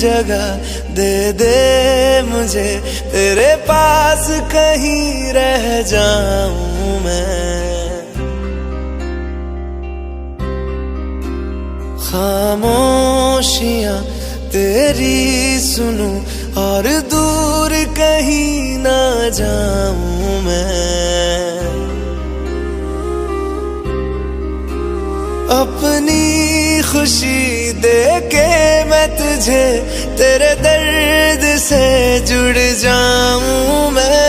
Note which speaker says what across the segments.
Speaker 1: जगह दे दे मुझे, तेरे पास कहीं रह जाऊं मैं। खामोशियां तेरी सुनूं और दूर कहीं ना जाऊं मैं। अपनी खुशी दे के मैं तुझे, तेरे दर्द से जुड़ जाऊं मैं।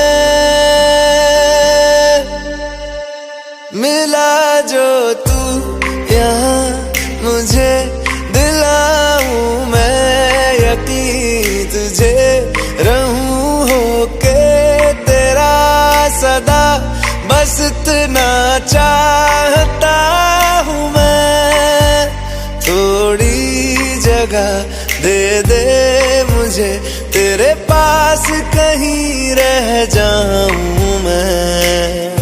Speaker 1: मिला जो तू यहाँ मुझे, दिलाऊं मैं यकीन तुझे, रहूं होके तेरा सदा, बस इतना चाहता हूँ मैं। थोड़ी जगह दे दे मुझे, तेरे पास कहीं रह जाऊं मैं।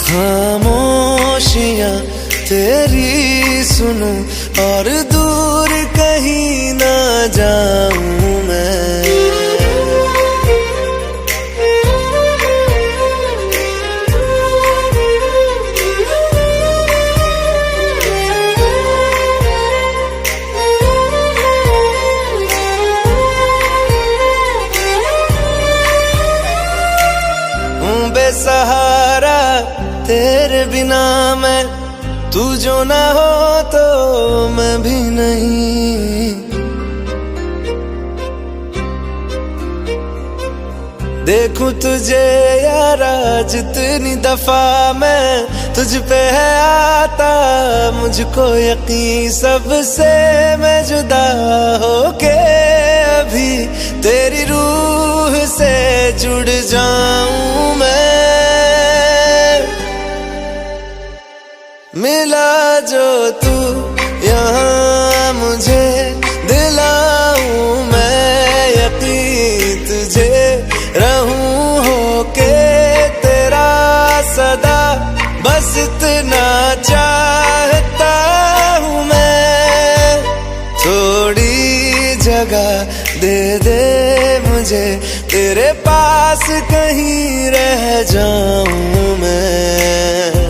Speaker 1: खामोशियां तेरी सुनूं और दूर कहीं ना जाऊं मैं। बेसहारा तेरे बिना मैं, तू जो ना हो तो मैं भी नहीं। देखूं तुझे यारा जितनी दफा मैं, तुझ पे है आता मुझको यकीन, सबसे मैं जुदा होके अभी तेरी रूह से जुड़ जाऊं मैं। मिला जो तू यहाँ मुझे, दिलाऊं मैं यकीन तुझे, रहूं होके तेरा सदा, बस इतना चाहता हूँ मैं। थोड़ी जगह दे दे मुझे, तेरे पास कहीं रह जाऊं मैं।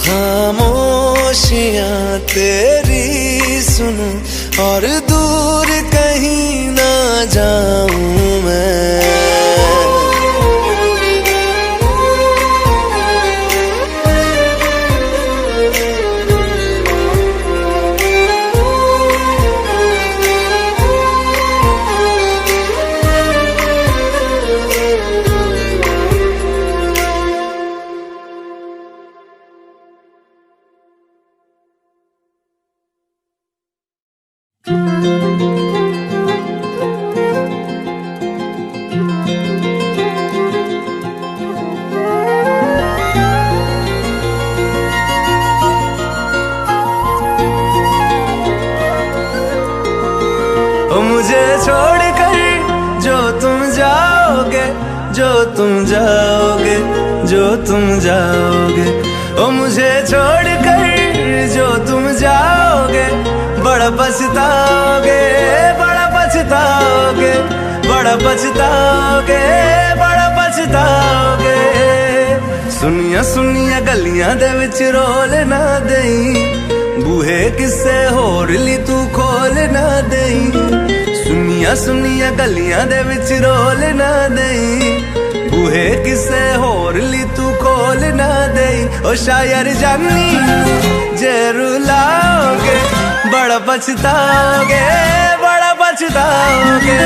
Speaker 1: खामोशियां तेरी सुनूं और दूर कहीं ना जाऊं मैं।
Speaker 2: मुझे छोड़कर जो तुम जाओगे, जो तुम जाओगे, जो तुम जाओगे, ओ मुझे छोड़कर जो तुम जाओगे, बड़ा पछताओगे, बड़ा पछताओगे, बड़ा पछताओगे, बड़ा पछताओगे। सुनिया सुनिया गलियां दे विच रोल ना देई, बूहे किसे होर ली तू खोल ना देई। सुनिया सुनिया गलियां दे विच रोल ना देई, बूहे किसे होर ली तू खोल ना देई। ओ शायर जानी जे रुलाओगे, बड़ा पछताओगे, बड़ा पछताओगे।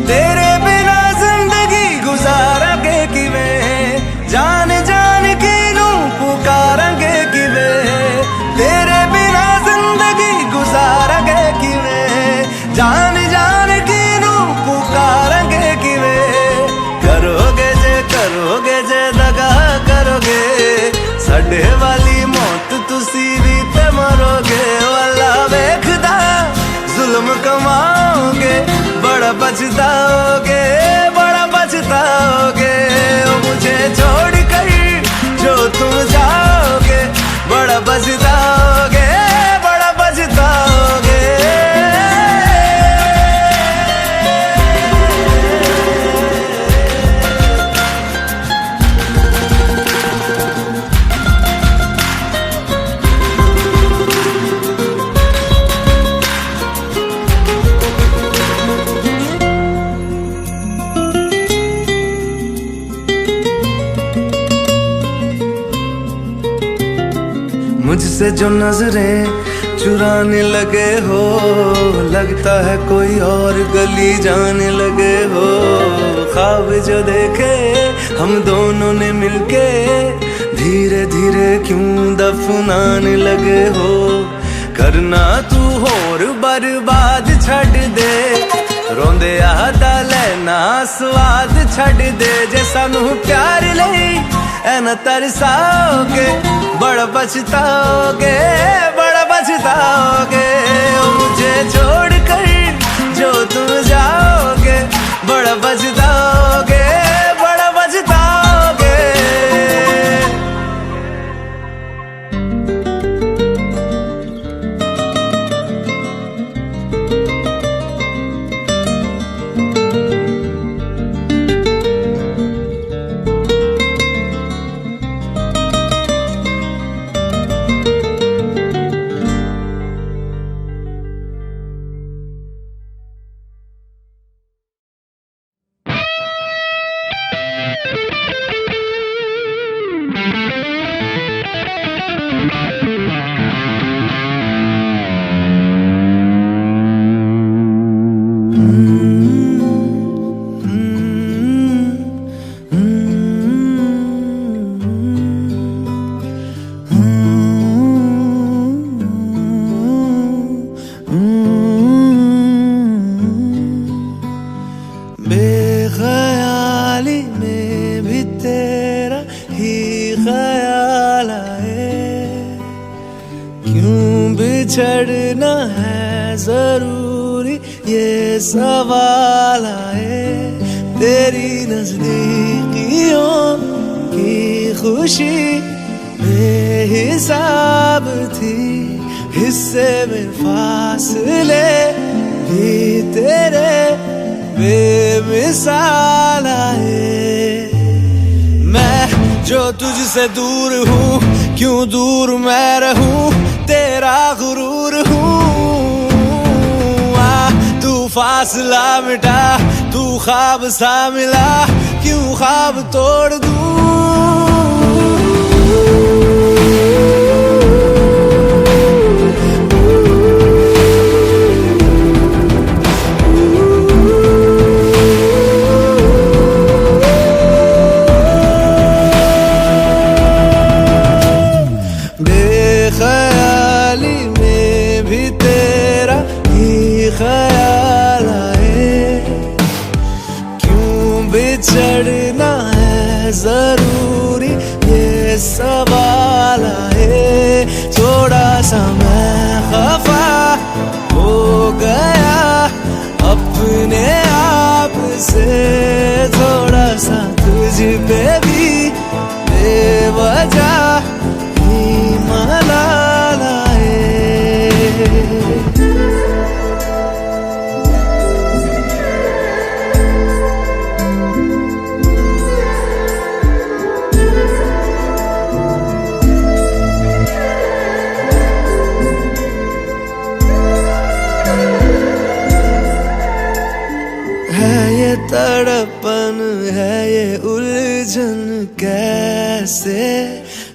Speaker 2: तेरे बिना जिंदगी गुजारा के पछताओगे, बड़ा पछताओगे। ओ मुझे छोड़ कर जो तुम जाओगे, बड़ा पछताओगे, बड़ा पछताओगे। मुझसे जो नजरें चुराने लगे हो, लगता है कोई और गली जाने लगे हो। ख्वाब जो देखे हम दोनों ने मिलके, धीरे धीरे क्यों दफनाने लगे हो। करना तू होर बर्बाद छड़ दे, रोंदे आता लेना स्वाद छड़ दे। जे सानू प्यार लई ऐना तरसाओगे, बड़ा पछताओगे, बड़ा पछताओगे। ओ मुझे छोड़ कर जो तुम जाओगे, बड़ा पछताओगे, बड़ा पछताओगे। बेख्याली में भी तेरा ही ख्याल आए, क्यों बिछड़ना है जरूरी ये सवाल आए। तेरी नजदीकियों की खुशी बेहिसाब थी, हिस्से में फासले भी तेरे बेमिसाल आए। मैं जो तुझसे दूर हूँ, क्यों दूर मैं रहूँ, तेरा गुरूर हूँ। तू फासला मिटा, तू ख्वाब सा मिला, क्यों ख्वाब तोड़ दूँ। बेख्याली में भी तेरा ही ख्याल आए, क्यों बिछड़ना है जरूरी ये सवाल आए। थोड़ा सा मैं खफा हो गया अपने आप से, थोड़ा सा तुझ पे भी बेवजह मलाल आए। है ये तड़पन, है ये उलझन, कैसे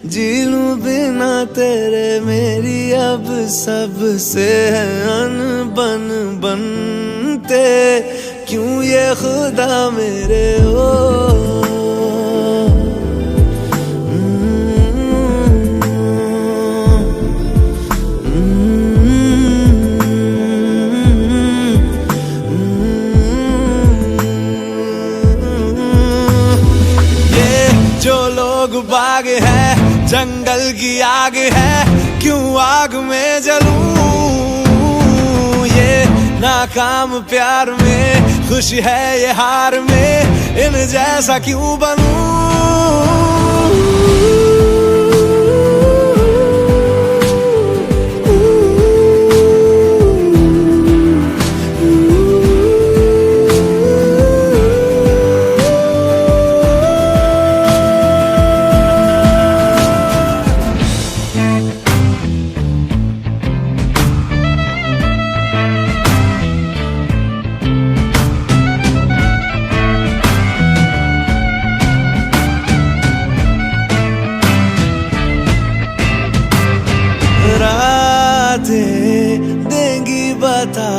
Speaker 2: जी लूं बिना तेरे। मेरी अब सबसे है अनबन बनते, क्यों ये खुदा मेरे हो। जो लोग बाग है, जंगल की आग है, क्यों आग में जलूं। ये नाकाम प्यार में खुश है ये हार में, इन जैसा क्यों बनूं। देंगी बता,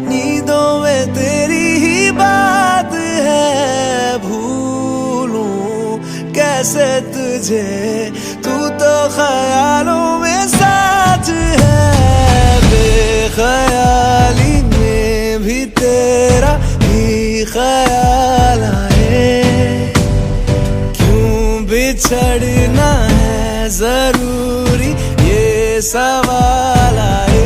Speaker 2: नींदों में तेरी ही बात है। भूलूं कैसे तुझे, तू तो ख्यालों में साथ है। बेख्याली में भी तेरा ही ख्याल आए, क्यों बिछड़ना है जरूरी ये सवाल आए।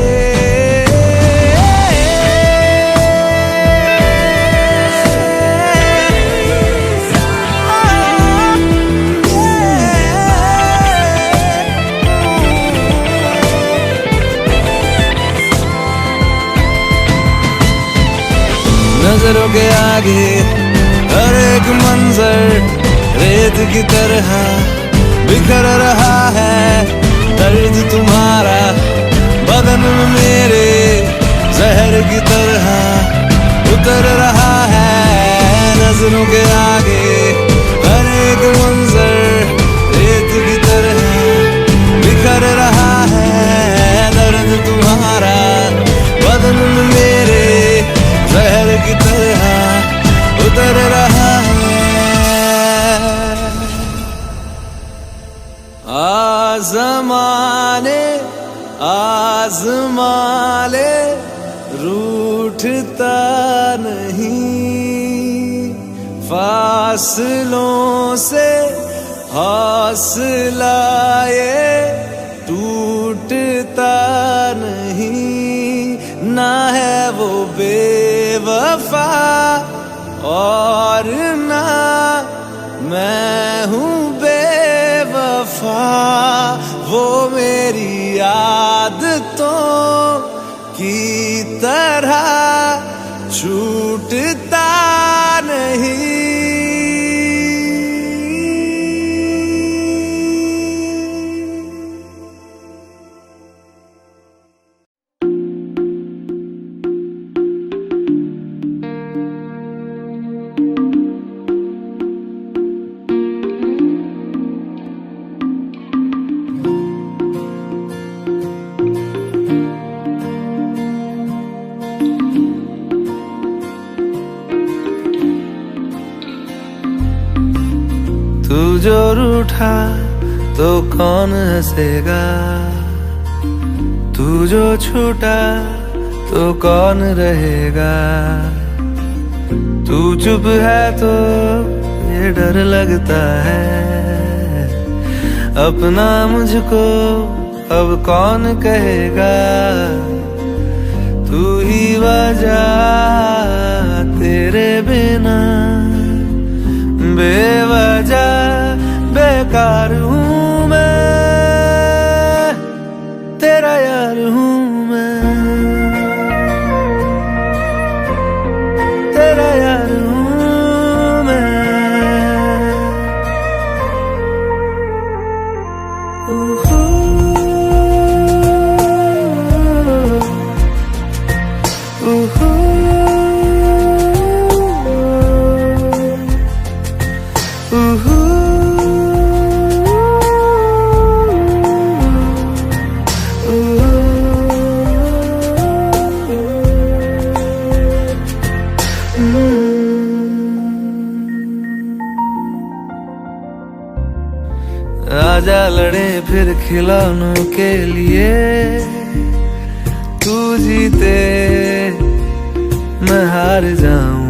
Speaker 2: नजरों के आगे हर एक मंजर रेत की तरह बिखर रहा है। दर्द तुम्हारा बदन में मेरे जहर की तरह उतर रहा है। नजरों के आगे हर एक मंजर रेत की तरह बिखर रहा है। दर्द तुम्हारा बदन में मेरे जहर की तरह उतर रहा है। आज़माने आज़माले रूठता नहीं, फासलों से हौसला ये टूटता नहीं। ना है वो बेवफा और ना मैं हूँ बेवफा, वो मेरी आदतों की तरह छूटता नहीं। तू जो रूठा तो कौन हंसेगा, तू जो छूटा तो कौन रहेगा। तू चुप है तो ये डर लगता है, अपना मुझको अब कौन कहेगा। तू ही वजह, तेरे बिना बेवजह बेकार हूँ मैं, तेरा यार हूँ मैं, तेरा यार हूँ मैं। आजा लड़े फिर खिलौनों के लिए, तू जीते मैं हार जाऊं।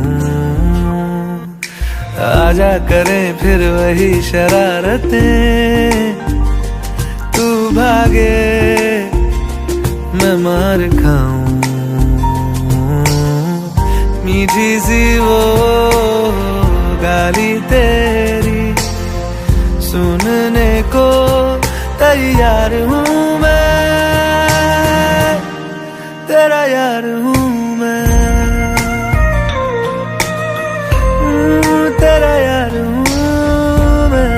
Speaker 2: आजा करें फिर वही शरारतें, तू भागे मैं मार खाऊं। मीठी
Speaker 1: मीठी सी वो गाली तेरी सुनने को तैयार हूँ मैं, तेरा यार हूँ मैं, तेरा यार हूँ मैं,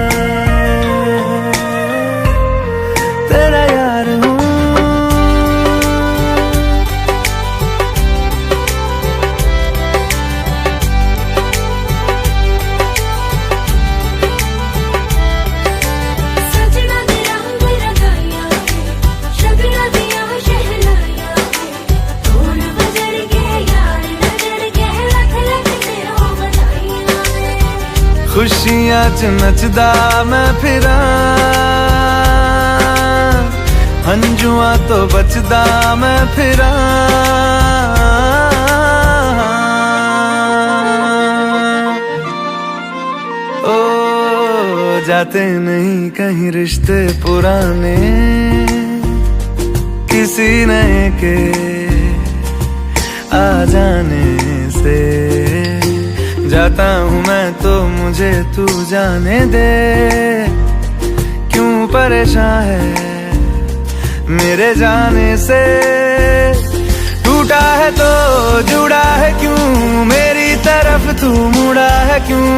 Speaker 1: तेरा यार हूँ। खुशियां च नचदा मैं फिरा, हंजुआ तो बचदा मैं फिरा। ओ जाते नहीं कहीं रिश्ते पुराने, किसी नए के आ जाने से जाता हूँ मैं तो मुझे तू जाने दे। क्यों परेशान है मेरे जाने से, टूटा है तो जुड़ा है क्यों, मेरी तरफ तू मुड़ा है क्यों।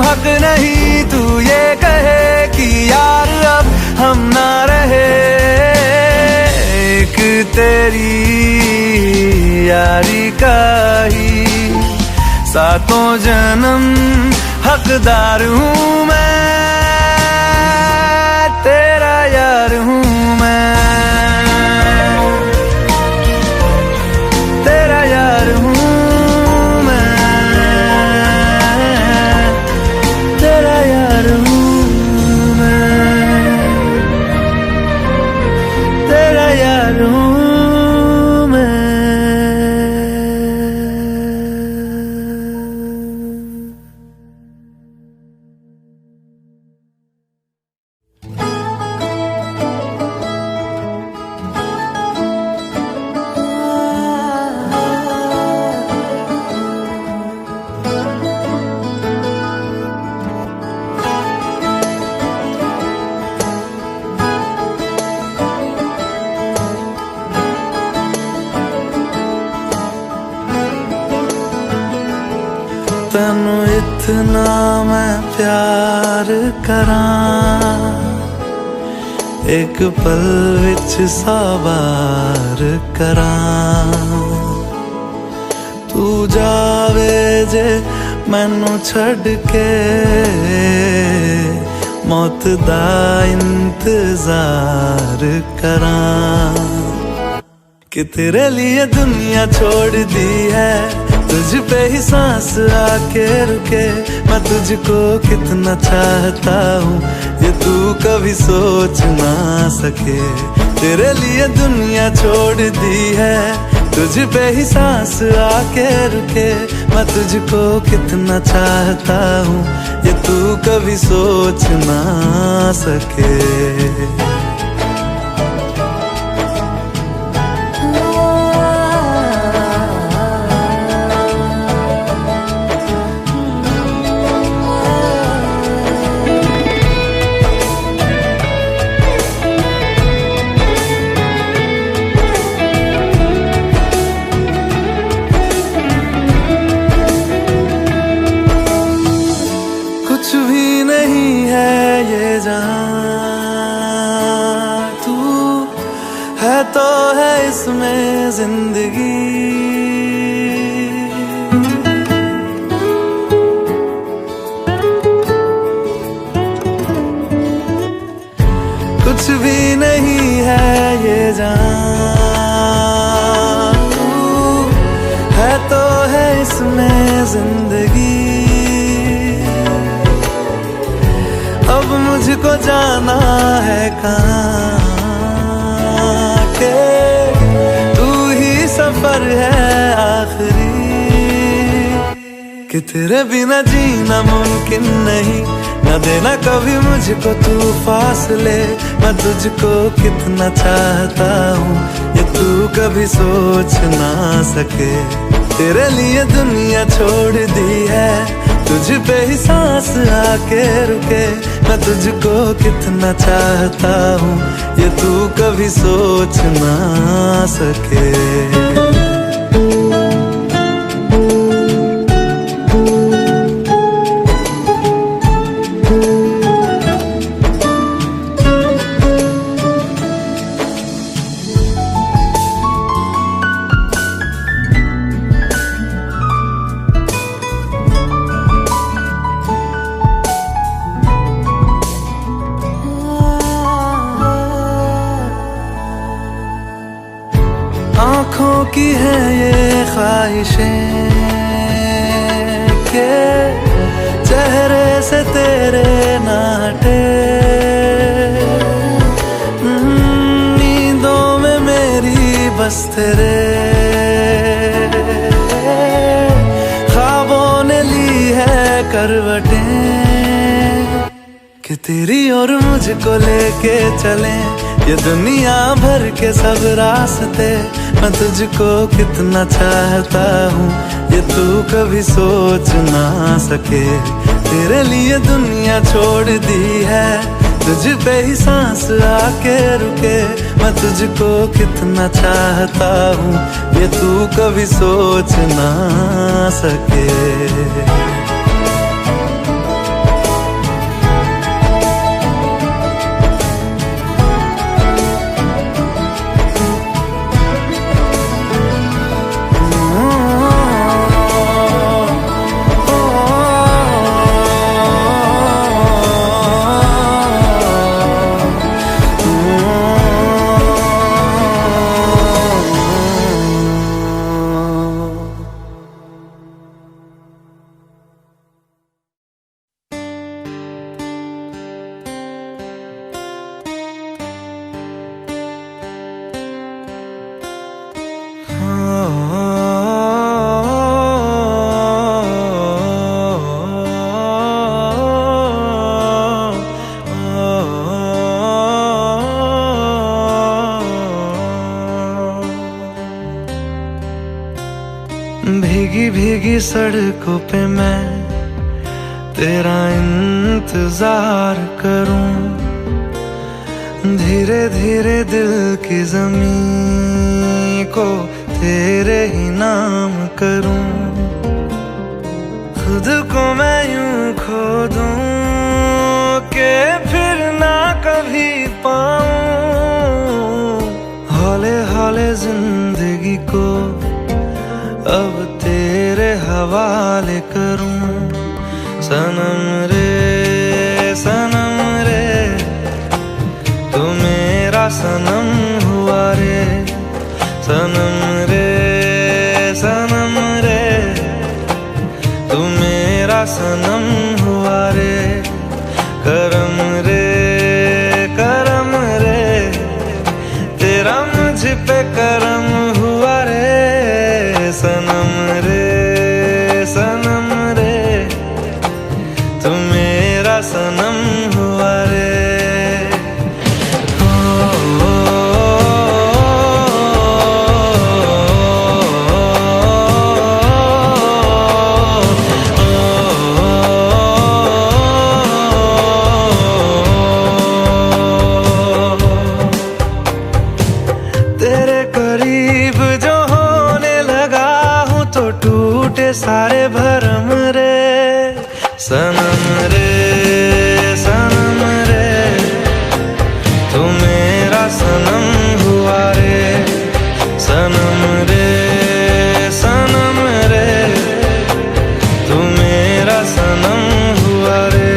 Speaker 1: हक नहीं तू ये कहे कि यार अब हम ना रहे, एक तेरी यारी का ही सातों जन्म हकदार हूँ मैं, तेरा यार हूँ मैं, तेरा यार हूँ मैं, तेरा यार हूँ मैं, तेरा यार हूँ मैं। तैनू इतना मैं प्यार करां, एक पल विच सवार करां। तू जावे जे मैनू छड़ के, मौत दा इंतजार करां। कि तेरे लिए दुनिया छोड़ दी है, तुझ पे ही सांस आके रुके। मैं तुझको कितना चाहता हूँ ये तू कभी सोच ना सके। तेरे लिए दुनिया छोड़ दी है, तुझ पे ही सांस आके रुके। मैं तुझको कितना चाहता हूँ ये तू कभी सोच ना सके। कुछ भी नहीं है ये जान, तू है तो है इसमें जिंदगी। कुछ भी नहीं है ये जान, तू है तो है इसमें जिंदगी। अब मुझको जाना है कहाँ के, तू ही सफर है आखिरी। कि तेरे बिना जीना मुमकिन नहीं, न देना कभी मुझको तू फासले। मैं तुझको कितना चाहता हूँ ये तू कभी सोच ना सके। तेरे लिए दुनिया छोड़ दी है, तुझ पे ही सांस आके रुके। मैं तुझको कितना चाहता हूँ ये तू कभी सोच ना सके। आँखों की है ये ख्वाहिशें के चेहरे से तेरे ना हटे। नींदों में मेरी बस तेरे ख्वाबों ने ली है करवटें कि तेरी और मुझको लेके चले ये दुनिया भर के सब रास्ते। मैं तुझको कितना चाहता हूँ ये तू कभी सोच ना सके। तेरे लिए दुनिया छोड़ दी है, तुझ पे ही सांस आके रुके। मैं तुझको कितना चाहता हूँ ये तू कभी सोच ना सके। भीगी भीगी सड़कों पे मैं तेरा इंतजार करूं। धीरे धीरे दिल की ज़मीं को तेरे ही नाम करूं। खुद को मैं यूं खो दूं कि फिर ना कभी पाऊं। हौले हौले जिंदगी को अब तेरे हवाले करूं। सनम रे तू मेरा सनम हुआ रे। सनम रे तू मेरा सनम हुआ रे। करम रे तेरा मुझ पे करम हुआ रे। सनम रे तू मेरा सनम हुआ रे। तेरे करीब जो होने लगा हूँ तो टूटे सारे भरम रे। सनम रे तू मेरा सनम हुआ रे। सनम रे तू मेरा सनम हुआ रे।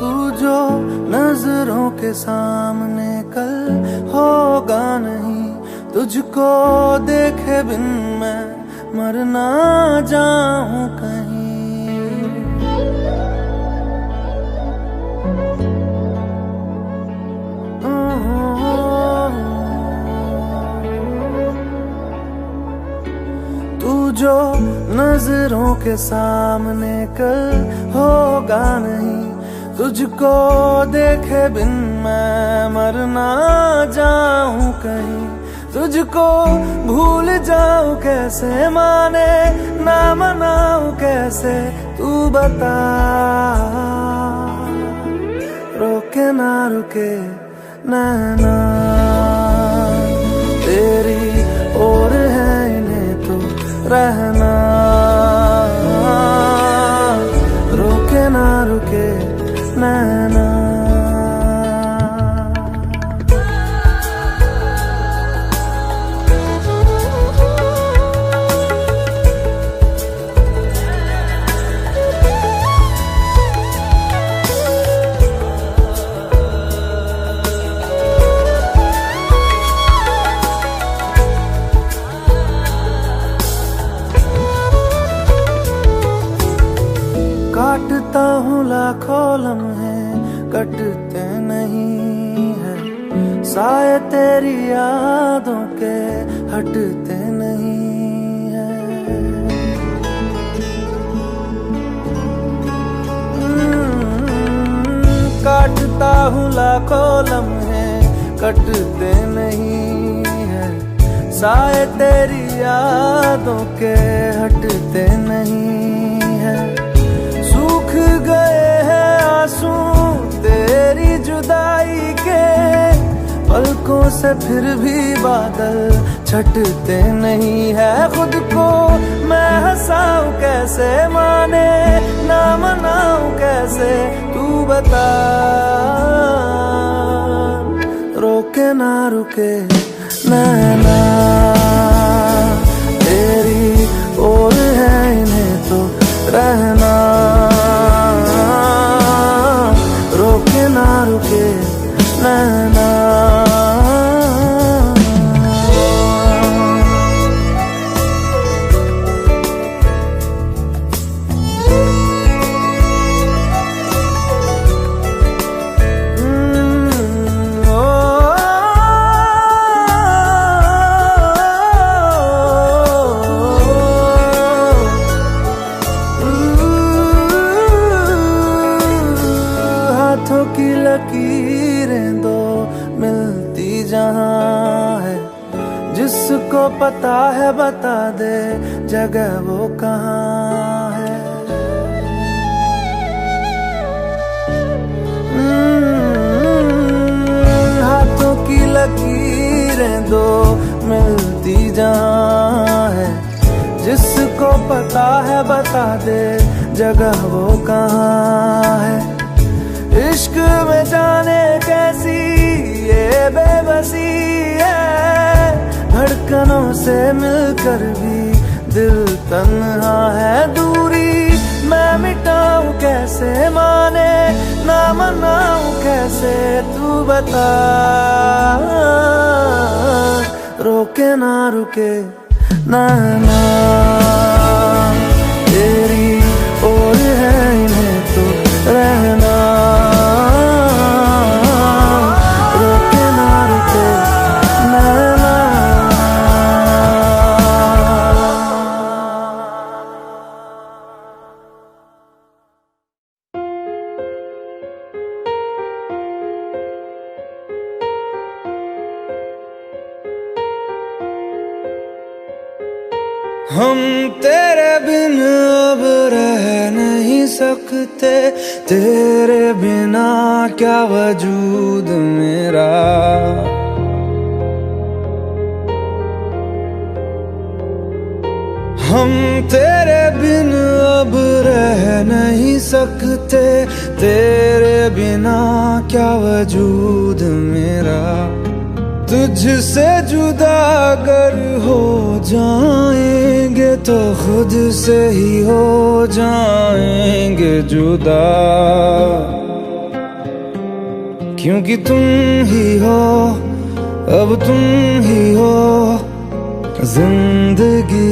Speaker 1: तू जो नजरों के सामने कल होगा नहीं, तुझको देखे बिन मैं मर ना जाऊं कहीं। तू जो नजरों के सामने कल होगा नहीं, तुझको देखे बिन मैं मर ना जाऊं कहीं। तुझको भूल जाऊं कैसे, माने ना मनाऊं कैसे, तू बता। रोके ना रुके नैना तेरी ओर है, इन्हें तो रहना। रोके ना रुके नैना। काटता हूँ लाखों लम्हे, कटते नहीं है साए तेरी यादों के, हटते नहीं है। काटता हूँ लाखों लम्हे, कटते नहीं है साए तेरी यादों के, हटते नहीं है। सूख गए हैं आंसू तेरी जुदाई के, पलकों से फिर भी बादल छटते नहीं है। खुद को मैं हंसाऊं कैसे, माने ना मनाऊं कैसे, तू बता। रोके ना रुके नैना तेरी ओर है, इन्हें तो रहना। रोके ना रुके नैना। हाथों की लकीरें दो मिलती जहां है, जिसको पता है बता दे जगह वो कहाँ है। हाथों की लकीरें दो मिलती जहां है, जिसको पता है बता दे जगह वो कहाँ है। इश्क में जाने कैसी ये बेबसी है, धड़कनों से मिलकर भी दिल तन्हा है। दूरी मैं मिटाऊं कैसे, माने ना मनाऊं कैसे, तू बता। रोके ना रुके नैना तेरी ओर है, इन्हें तो रहना। रोके ना रुके नैना। हम तेरे बिन अब रह नहीं सकते, तेरे बिना क्या वजूद मेरा। हम तेरे बिन अब रह नहीं सकते, तेरे बिना क्या वजूद मेरा। तुझसे जुदा अगर हो जाएंगे तो खुद से ही हो जाएंगे जुदा। क्योंकि तुम ही हो, अब तुम ही हो जिंदगी,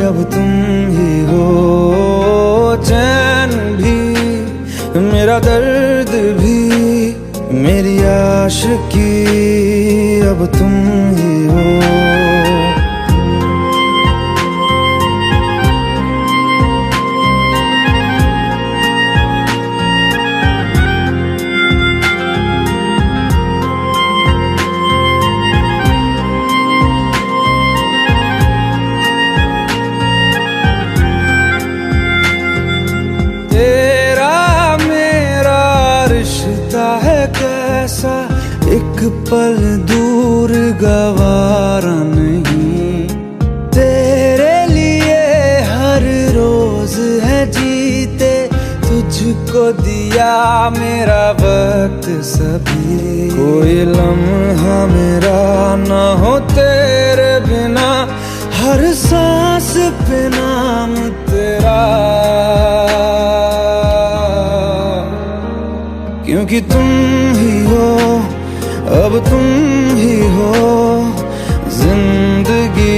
Speaker 1: अब तुम ही हो चैन भी, मेरा दर्द भी, मेरी आशिकी, अब तुम ही हो। कैसा एक पल दूर गवारा नहीं, तेरे लिए हर रोज है जीते, तुझको दिया मेरा वक्त सभी, कोई लम्हा मेरा ना हो तेरे बिना, हर सांस पे नाम तेरा, क्योंकि तुम ही हो, अब तुम ही हो जिंदगी,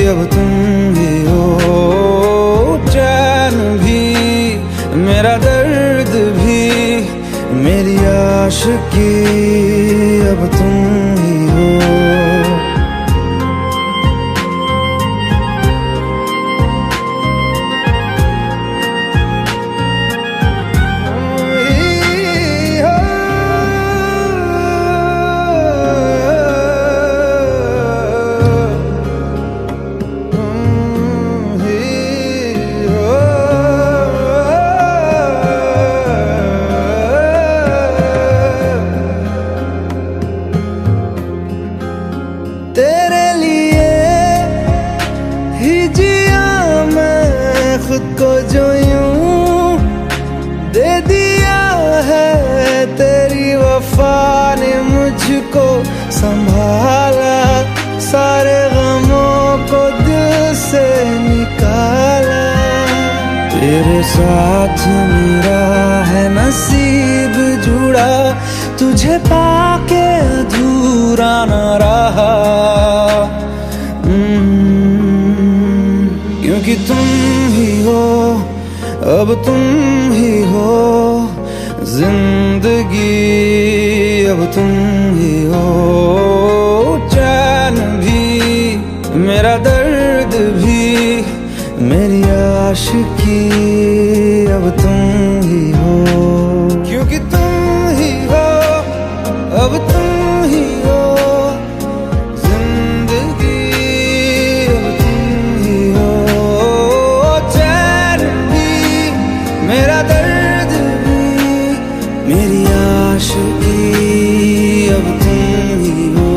Speaker 1: अब तुम ही हो चैन भी, मेरा दर्द भी, मेरी आशिकी, अब तुम ही हो। तेरे लिए ही जिया मैं खुद को, जो यूं दे दिया है तेरी वफा ने मुझको संभाला, सारे गमों को दिल से निकाला, तेरे साथ मेरा है नसीब जुड़ा, तुझे पाके अधूरा न रहा, क्योंकि तुम ही हो, अब तुम ही हो जिंदगी, अब तुम ही हो चैन भी, मेरा दर्द भी, मेरी आशिकी, अब तुम ही हो, क्योंकि तुम ही हो, अब तुम ही हो जिंदगी, अब तुम ही हो चैन भी, मेरा दर्द भी, मेरी आशिकी, अब तुम ही हो।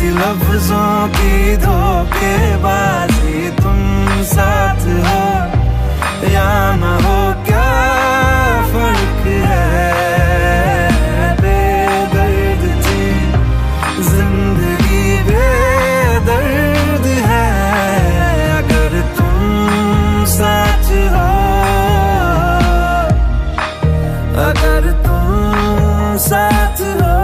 Speaker 1: होती लफ्जों की धोखेबाजी, तुम साथ हो या ना हो क्या फर्क है। बेदर्द थी जिंदगी, बेदर्द है अगर तुम साथ हो, अगर तुम साथ हो।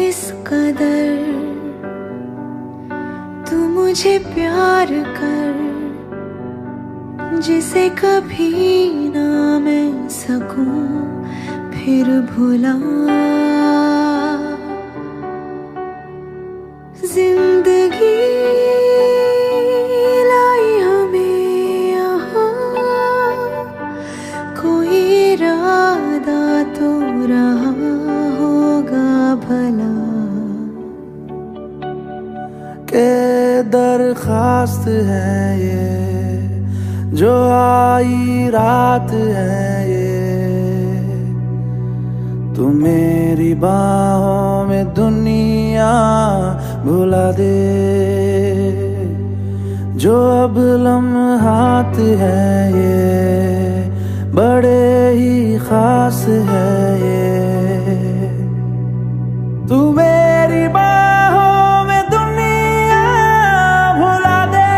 Speaker 3: इस कदर तू मुझे प्यार कर, जिसे कभी ना मैं सकूं फिर भुला। जिंदगी लाई हमें यहाँ, कोई इरादा तो रहा होगा भला।
Speaker 1: के दरखास्त है ये जो आई रात है ये, तू मेरी बाहों में दुनिया भुला दे। जो अब लम्हात है ये बड़े ही खास है ये, तू मेरी बाहों में दुनिया भुला दे।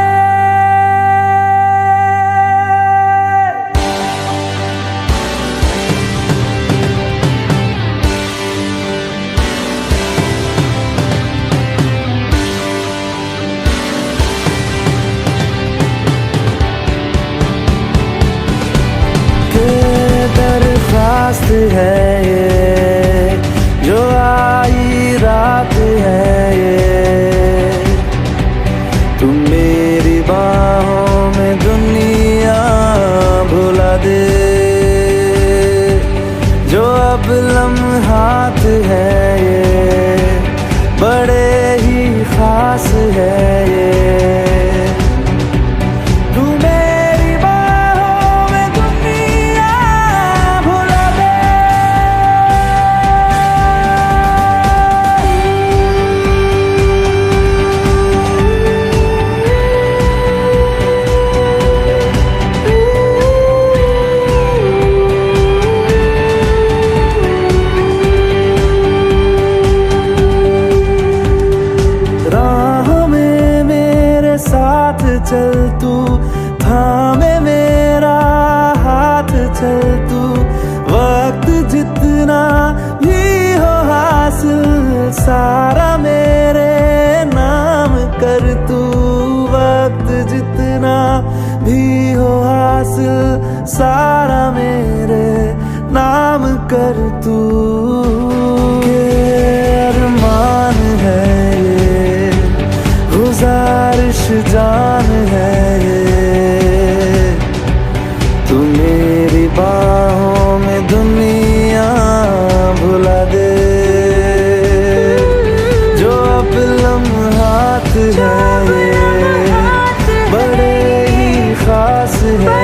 Speaker 1: के दरखास्त है ये बाहों में दुनिया भुला दे। जो अब लम्हात है ये बड़े ही खास है ये। तू मेरी बाहों में दुनिया भुला दे। राहों में मेरे साथ चल तू, थामे मेरा हाथ चल तू। वक्त जितना भी हो हासिल सारा मेरे नाम कर तू। वक्त जितना भी हो हासिल सारा मेरे नाम कर तू। ये अरमान है ये, गुजारिश जान है ये। तू मेरी बाहों में दुनिया भुला दे। जो अब लम्हात है ये बड़े ही खास है।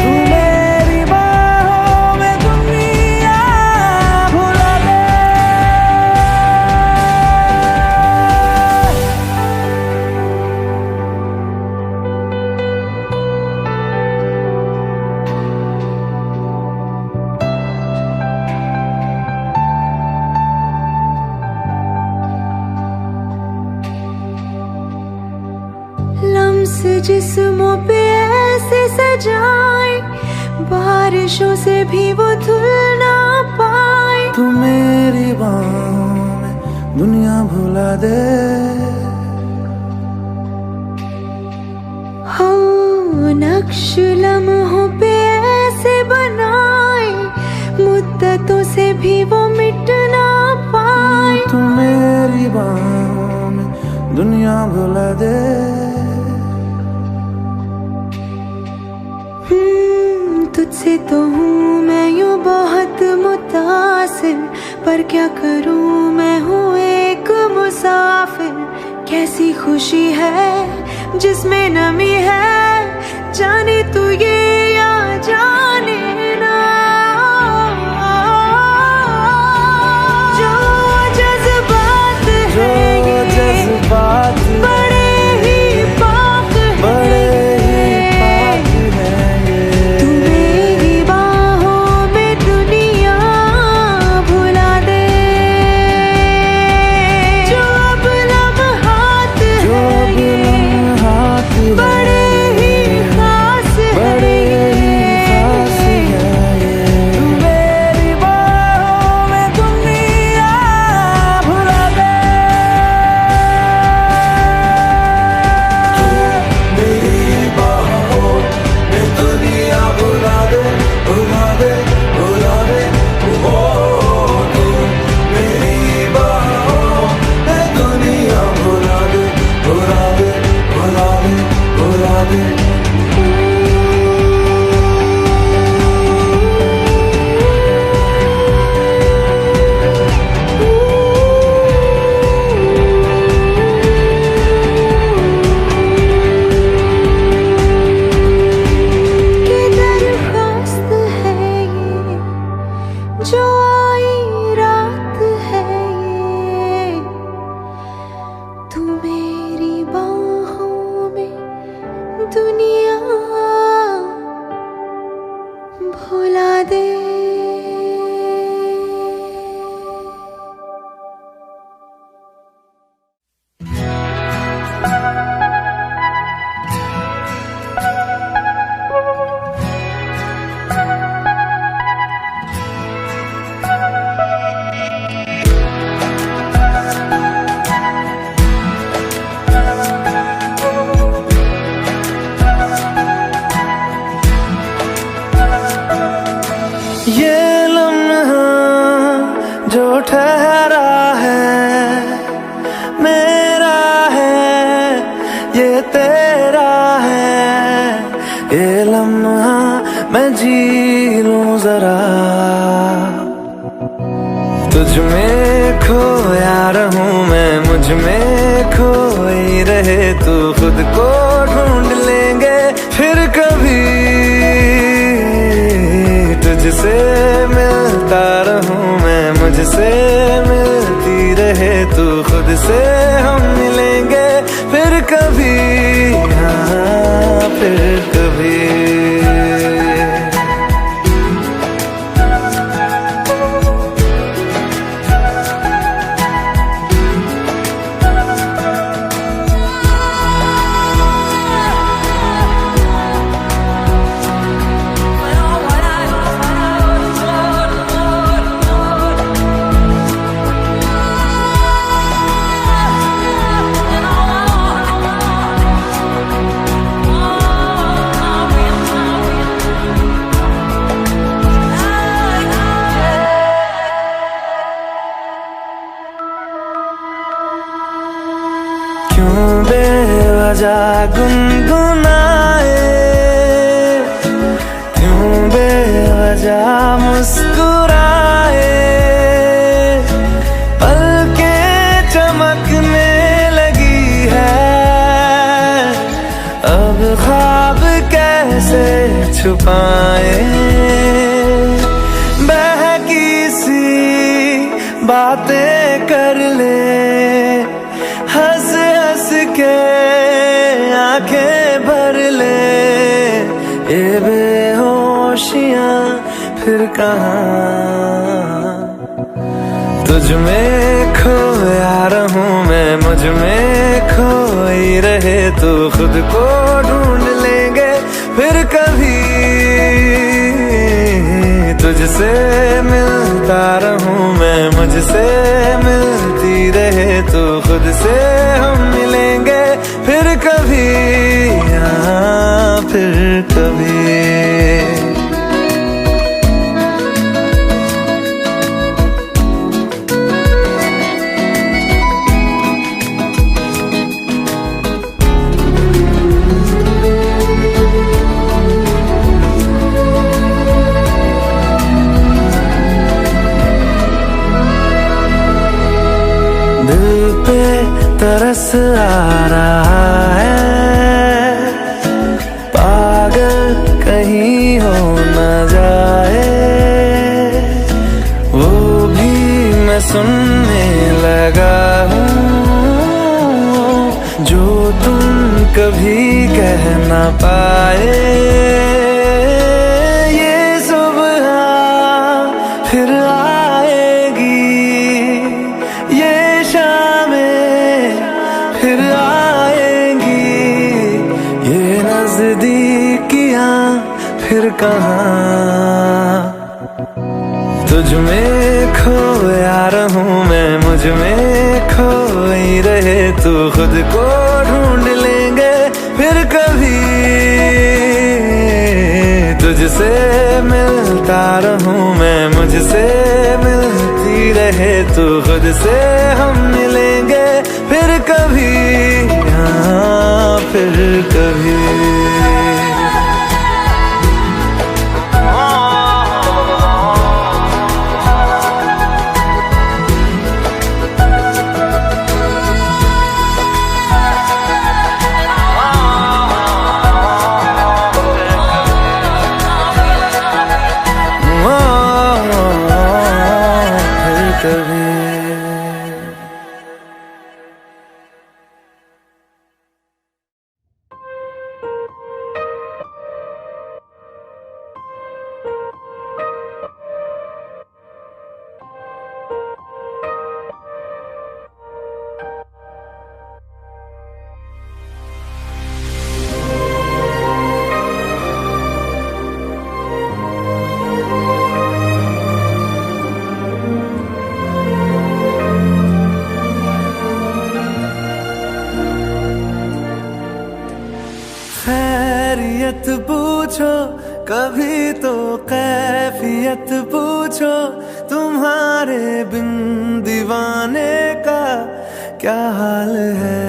Speaker 1: तू मेरी बाहों में दुनिया भुला दे।
Speaker 3: लम्स जिस्मों पे ऐसे सजाए, बारिशों से भी वो धुल ना पाए।
Speaker 1: तू मेरी बाहों में दुनिया भुला दे।
Speaker 3: हो नक्श लम्हों पे ऐसे बनाए, मुद्दतों से भी वो मिट ना पाए।
Speaker 1: तू मेरी बाहों में दुनिया भुला दे।
Speaker 3: तुझसे तो हूँ मैं यूँ बहुत मुतासिर, पर क्या करूँ मैं हूँ एक मुसाफिर। कैसी खुशी है जिसमें नमी है, जाने तू ये या जाने ना। जो जज्बात है ये
Speaker 1: जज्बात
Speaker 3: बड़े ही पाक है। तू मेरी बाहों में दुनिया भुला दे। जो अब लम्हात है ये बड़े ही खास है।
Speaker 1: मैं जी लूं जरा। तुझ में खोया रहूं मैं, मुझ में खोई रहे तू, खुद को ढूंढ लेंगे फिर कभी। तुझसे मिलता रहूं मैं, मुझसे मिलती रहे तू, खुद से हम मिलेंगे फिर कभी, हाँ फिर कभी। क्यों बेवजह गुनगुनाए, क्यों बेवजह मुस्कुराए, पलकें चमकने लगी है, अब ख्वाब कैसे छुपाए। बहकी सी बातें कर ले, हंस हंस के आंखें भर ले, ये बेहोशियां फिर कहाँ। तुझ में खोया रहूं मैं, मुझ में खोई रहे तू, खुद को ढूंढ लेंगे फिर कभी। तुझसे मिलता रहूं मैं, मुझसे मिलती रहे तू, खुद से हम मिलेंगे फिर कभी, हाँ फिर कभी। दिल पे तरस आ रहा है, पागल कहीं हो न जाए, वो भी मैं सुनने लगा हूँ, जो तुम कभी कह न पाए। ये सुबह फिर आएगी, ये फिर आएंगी, ये नजदीकियां फिर कहाँ। तुझ में खोया रहूं मैं, मुझ में खोई रहे तू, खुद को ढूंढ लेंगे फिर कभी। तुझसे मिलता रहूं मैं, मुझसे मिलती रहे तू, खुद से हम मिलेंगे फिर कभी, हाँ फिर कभी। खैरियत पूछो कभी तो कैफियत पूछो, तुम्हारे बिन दीवाने का क्या हाल है।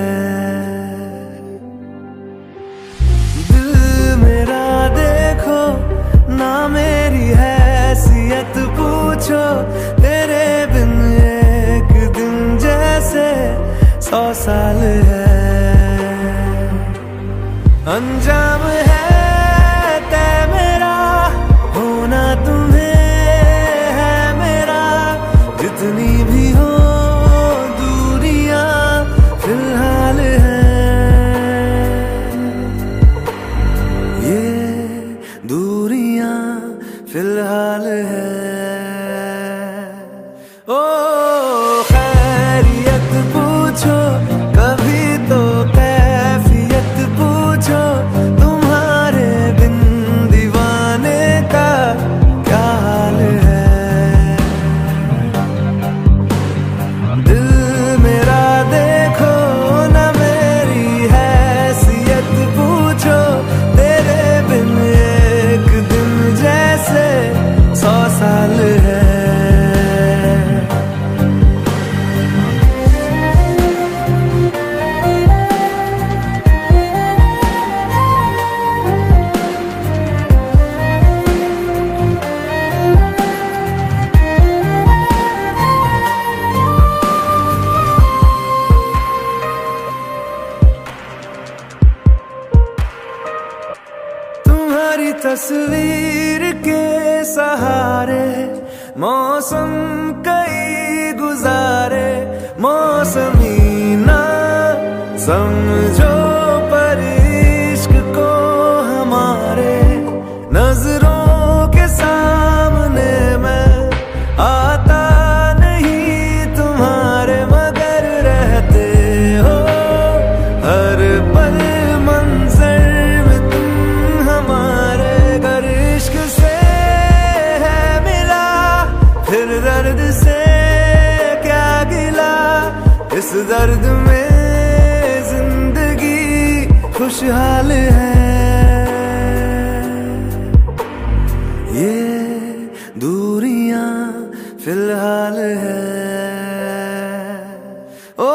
Speaker 1: दिल मेरा देखो अंजाम है तय मेरा, होना तुम्हें है मेरा। जितनी भी हो दूरियां फिलहाल है, ये दूरियां फिलहाल है। ओ खैरियत पूछो कभी तो कैफियत पूछो, तुम्हारे बिन दीवाने का क्या हाल है। दिल मेरा देखो न मेरी हैसियत पूछो, तेरे बिन एक दिन जैसे 100 साल है। तुम्हारी तस्वीर के सहारे मौसम कई गुजारे, मौसमी ना समझो पर इश्क को हमारे। नजरों के सामने मैं आता नहीं तुम्हारे, मगर रहते हो हर पल मंजर में तुम हमारे। गर इश्क से है मिला फिर दर्द से क्या गिला, इस दर्द में जिंदगी खुशहाल है। ये दूरियां फिलहाल है। ओ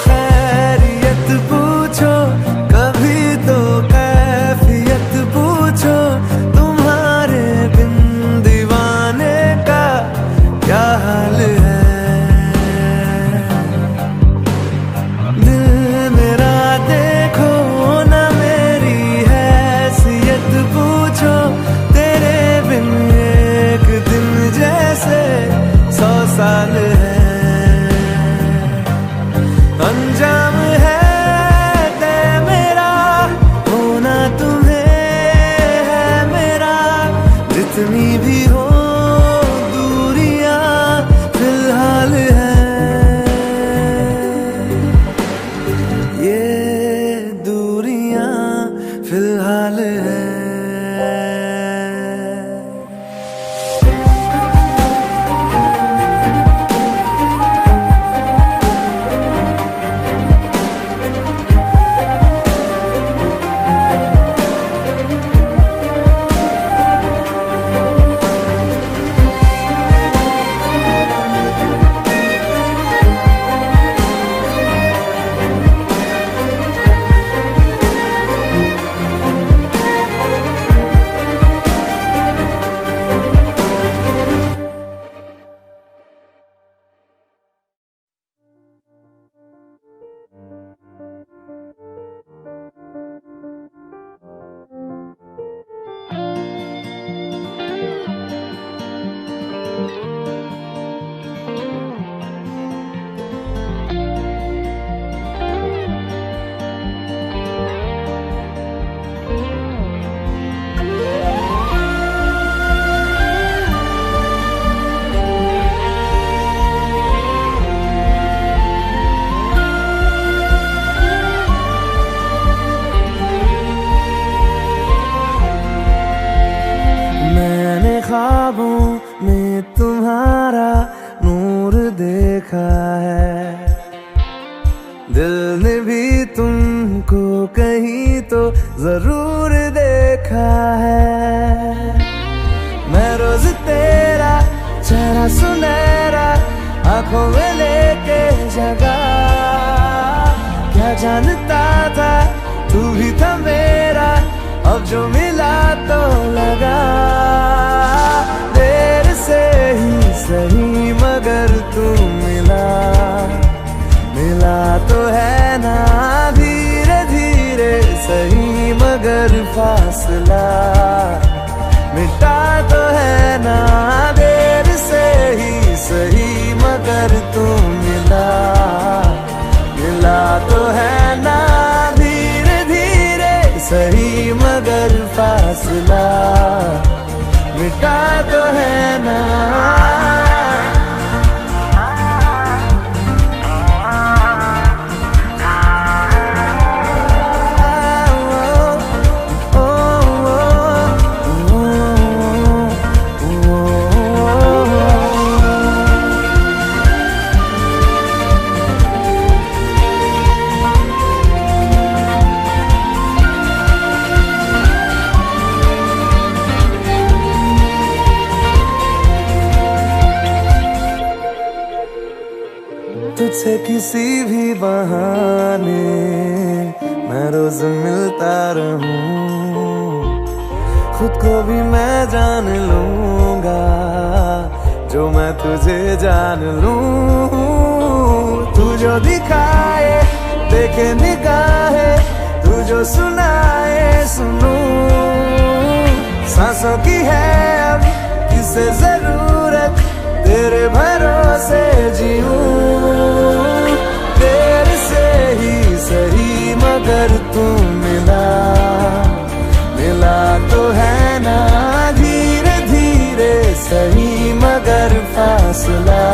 Speaker 1: खैरियत पूछो कभी तो कैफियत पूछो, तुम्हारे बिन दीवाने का क्या हाल है। दिल मेरा देखो न मेरी हैसियत पूछो, तेरे बिन एक दिन जैसे 100 साल है। अंजाम है तय मेरा, होना तुम्हें है मेरा। जितनी भी हो दूरियां फिलहाल है, ये दूरियां फिलहाल है। ख्वाबों में तुम्हारा नूर देखा है, दिल ने भी तुमको कहीं तो जरूर देखा है। मैं रोज तेरा चेहरा सुनहरा आंखों में लेके जगा, क्या जानता था तू भी था मेरा, अब जो मिला तो लगा। देर से ही सही मगर तू मिला, मिला तो है ना धीरे धीरे सही। फासला मिटा तो है ना देर से ही सही मगर तू मिला तो है ना धीरे धीरे सही मगर फासला मिटा तो है ना। तुझसे किसी भी बहाने मैं रोज मिलता रहूं, खुद को भी मैं जान लूंगा जो मैं तुझे जान लूं। तू जो दिखाए देखे निगाहे, तू जो सुनाए सुनूं, सांसों की है अब किसे जरूरत तेरे भरोसे जीऊं। तेरे से ही सही मगर तू मिला तो है ना धीरे धीरे सही मगर फासला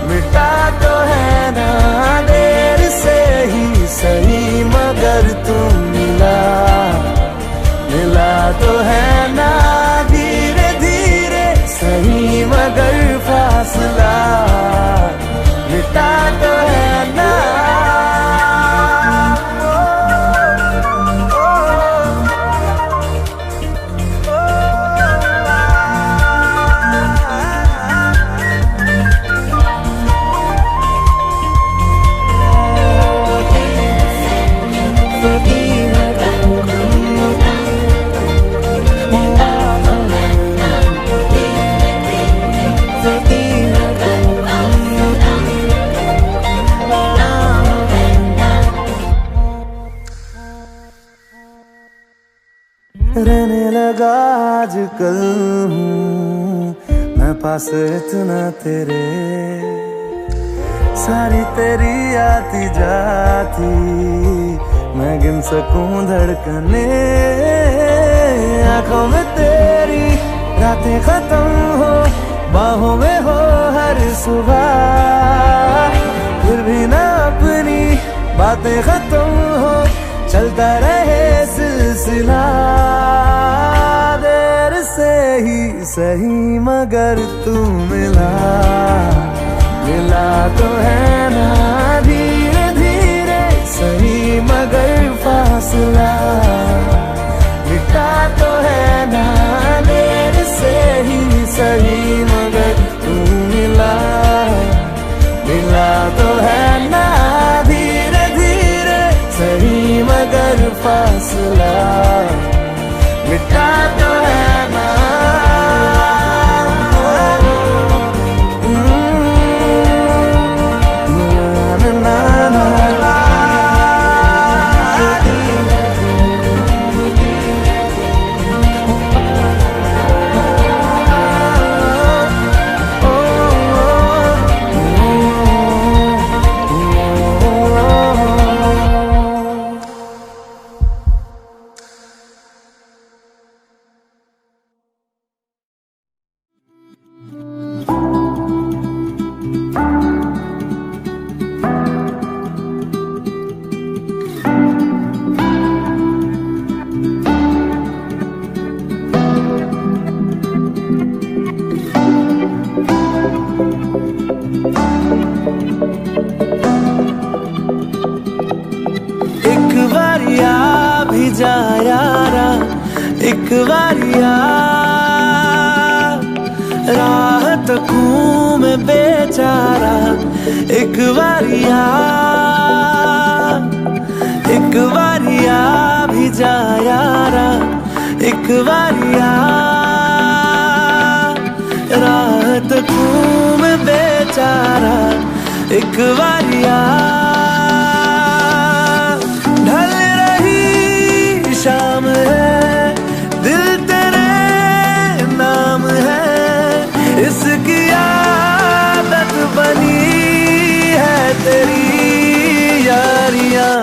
Speaker 1: मिटा तो है ना देर से ही सही मगर तू मिला तो है ना धीरे धीरे सही मगर फासला मिटा तो है ना। रहने लगा आजकल हूँ मैं पास इतना तेरे, सारी तेरी आती जाती मैं गिन सकूं धड़कने। आंखों में तेरी रातें खत्म हो, बाहों में हो हर सुबह, फिर भी ना अपनी बातें खत्म हो, चलता रहे सिलसिला। देर से ही सही मगर तू मिला तो है ना धीरे धीरे सही मगर फासला मिटा तो है ना देर से ही सही मगर तू मिला तो है ना धीरे धीरे सही मगर फासला मिटा तो है ना। जा यारा एक बारिया राह तकूं मैं बेचारा, एक बारिया भी जा यारा एक बारिया राह तकूं मैं बेचारा, एक बारिया शाम है तेरी यारियां।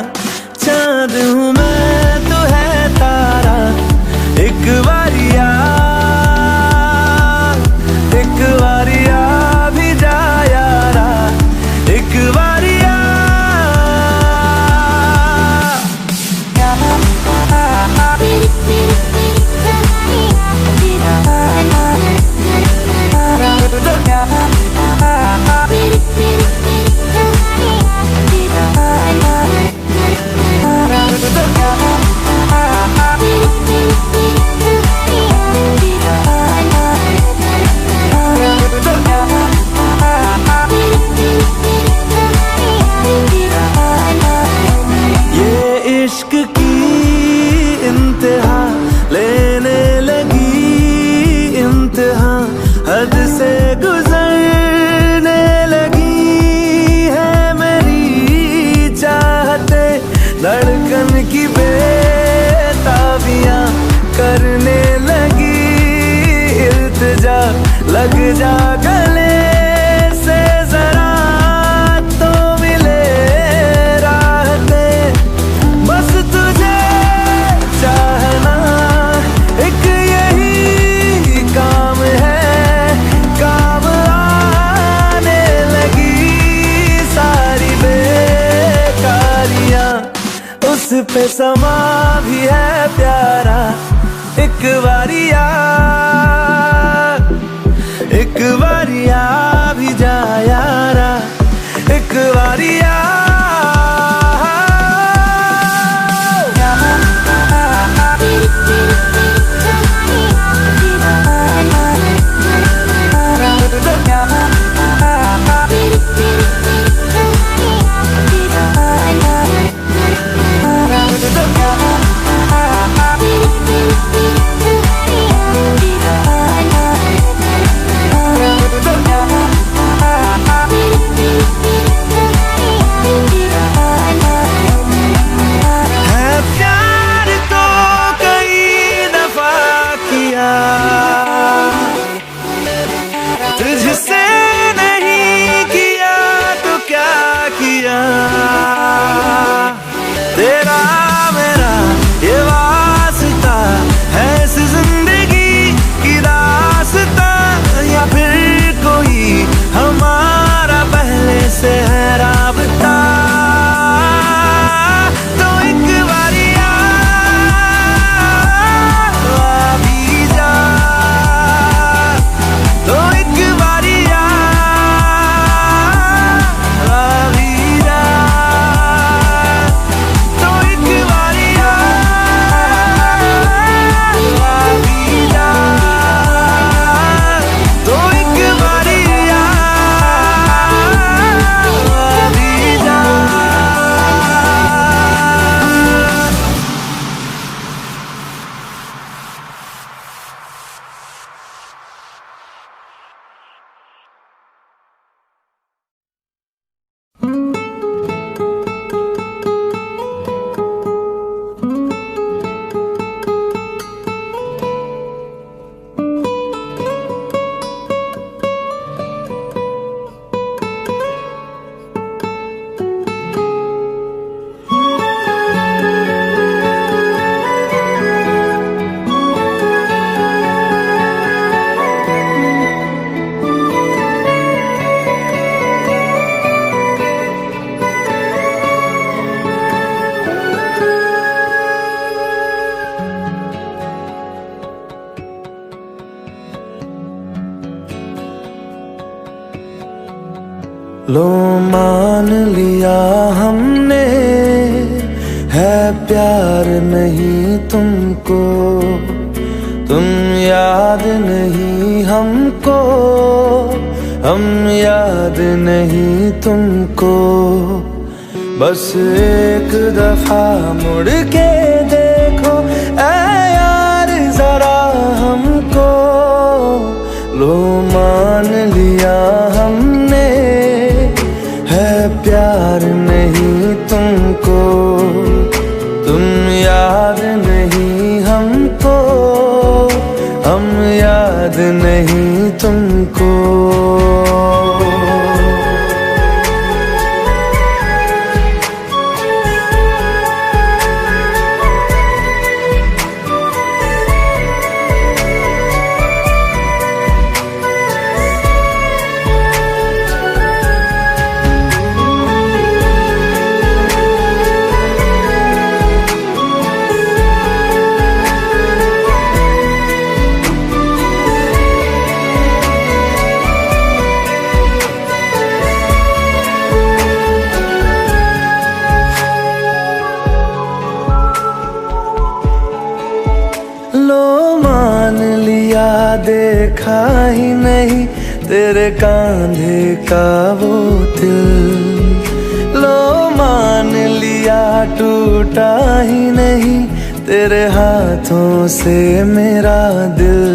Speaker 1: चांद हूँ मैं तो है तारा, एक बारिया भी जा यारा, एक बारिया। इश्क की इंतहा लेने लगी, इंतहा हद से गुजरने लगी है मेरी चाहते। धड़कन की बेताबियां करने लगी, इल्तिजा लग जा गले से जरा तो मिले राहते। बस तुझे चाहना एक यही काम है, काम आने लगी सारी बेकारियां। उस पे समा भी है प्यारा, एक बारिया भी जा यारा, एक बारिया। तुझसे नहीं किया तो क्या किया, तेरा मेरा ये वास्ता है इस जिंदगी की दास्ता, या फिर कोई हमारा पहले से है राबता। तो एक बारिया भी जा, तो एक बारिया भी जा, तो एक बारिया भी जा, तो एक बारिया भी जा। लो मान लिया हमने है प्यार नहीं तुमको, तुम याद नहीं हमको, हम याद नहीं तुमको। बस एक दफा मुड़ के देखो ऐ यार जरा हमको। लो मान लिया हमने है प्यार नहीं तुमको, तुम याद नहीं हमको, हम याद नहीं तुमको। देखा ही नहीं तेरे कांधे का वो दिल। लो मान लिया टूटा ही नहीं तेरे हाथों से मेरा दिल।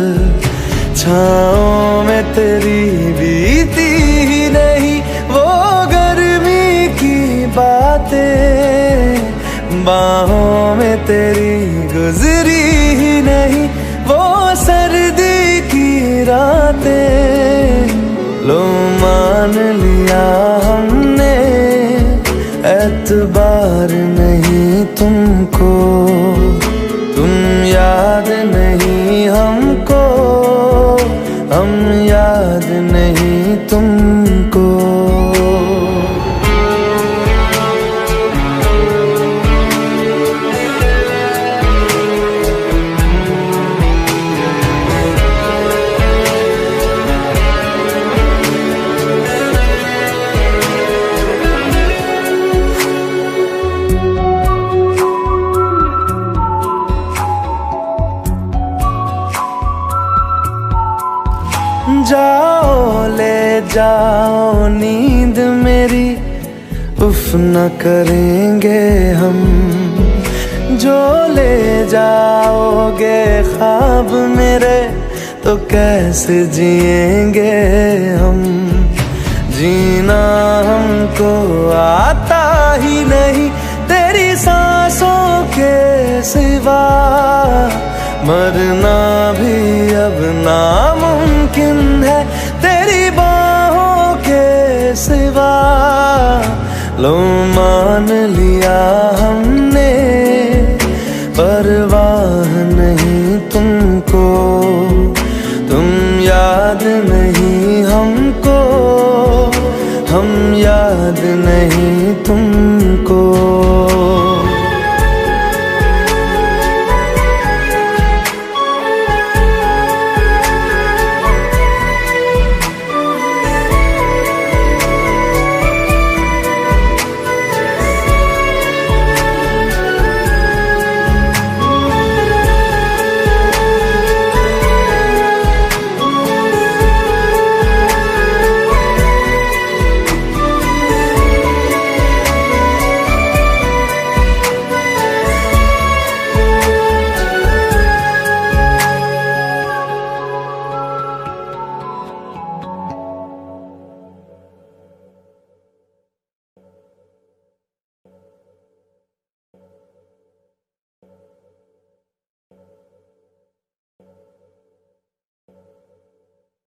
Speaker 1: छाँव में तेरी बीती ही नहीं वो गर्मी की बातें, बाहों में तेरी गुजरी ही नहीं वो सर्दी की रातें। लो मान लिया हमने एतबार नहीं तुमको, तुम याद नहीं हमको, हम याद नहीं तुमको। जाओ ले जाओ नींद मेरी, उफ न करेंगे हम। जो ले जाओगे ख्वाब मेरे तो कैसे जिएंगे हम। जीना हमको आता ही नहीं तेरी सांसों के सिवा, मरना